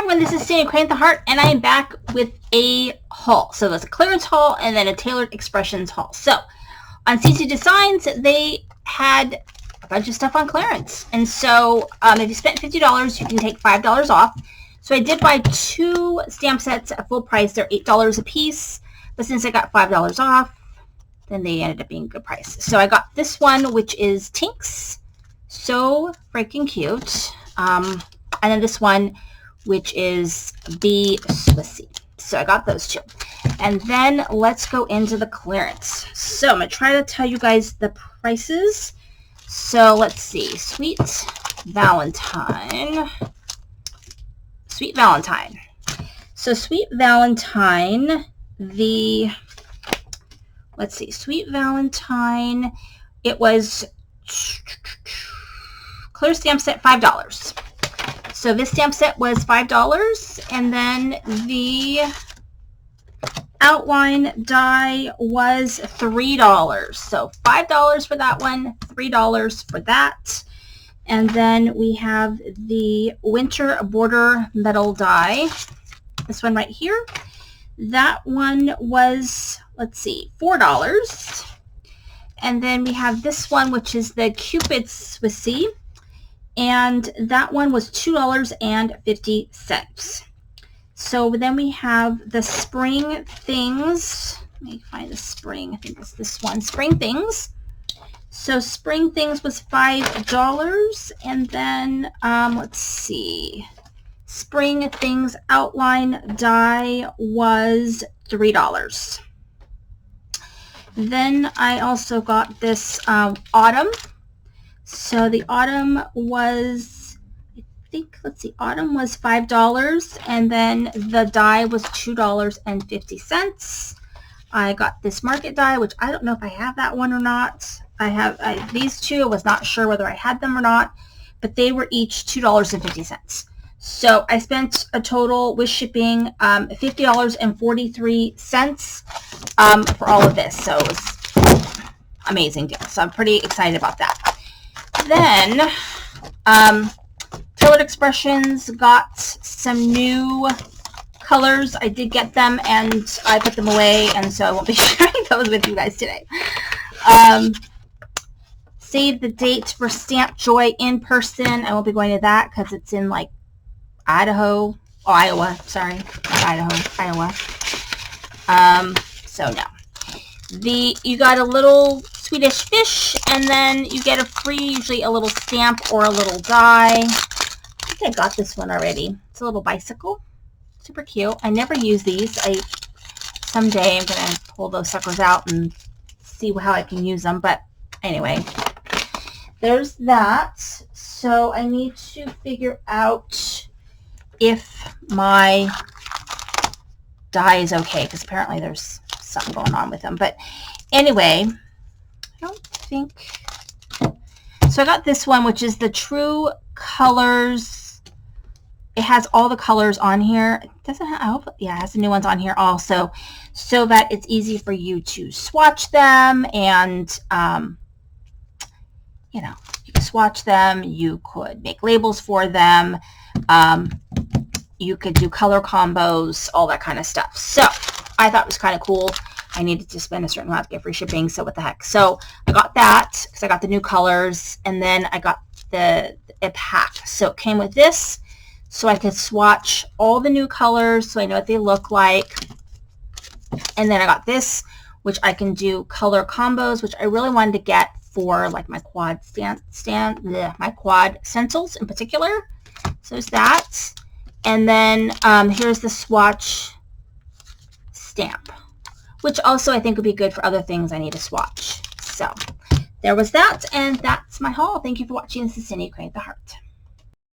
everyone, this is Sandy Crane the Heart, and I am back with a haul. So there's a clearance haul and then a tailored expressions haul. So on CC Designs, they had a bunch of stuff on clearance. And so if you spent $50, you can take $5 off. So I did buy 2 stamp sets at full price. They're $8 a piece. But since I got $5 off, then they ended up being a good price. So I got this one, which is Tinks. So freaking cute. And then this one, which is Be Swissy. So I got those 2. And then let's go into the clearance. So I'm going to try to tell you guys the prices. So let's see. Sweet Valentine. Sweet Valentine. So Sweet Valentine, let's see. Sweet Valentine, it was clear stamp set $5. So this stamp set was $5, and then the outline die was $3. So $5 for that one, $3 for that. And then we have the winter border metal die. This one right here. That one was, let's see, $4. And then we have this one, which is the Cupid Swissy. And that one was $2.50. So then we have the Spring Things. Let me find the spring. I think it's this one. Spring Things. So Spring Things was $5. And then, let's see. Spring Things outline die was $3. Then I also got this Autumn. So the Autumn was, I think, let's see, Autumn was $5, and then the die was $2.50. I got this Market die, which I don't know if I have that one or not. I have these 2. I was not sure whether I had them or not, but they were each $2.50. So I spent a total with shipping $50.43 for all of this. So it was amazing deal. So I'm pretty excited about that. Then Tailored Expressions got some new colors. I did get them and I put them away, and so I won't be sharing those with you guys today. Save the date for Stamp Joy in person. I won't be going to that because it's in like Iowa. So no. You got a little Swedish fish, and then you get a free, usually a little stamp or a little die. I think I got this one already. It's a little bicycle. Super cute. I never use these. Someday I'm going to pull those suckers out and see how I can use them. But anyway, there's that. So I need to figure out if my die is okay, because apparently there's something going on with them. But anyway, I don't think so. I got this one, which is the True Colors. It has all the colors on here. It doesn't have, I hope, yeah, it has the new ones on here also, so that it's easy for you to swatch them. And you know, you can swatch them, you could make labels for them, you could do color combos, all that kind of stuff. So I thought it was kind of cool. I needed to spend a certain amount to get free shipping, so what the heck. So I got that because I got the new colors, and then I got a pack. So it came with this, so I could swatch all the new colors so I know what they look like. And then I got this, which I can do color combos, which I really wanted to get for like my quad my quad stencils in particular. So there's that. And then here's the swatch stamp, which also I think would be good for other things I need to swatch. So there was that, and that's my haul. Thank you for watching. This is Sandy Crane the Heart.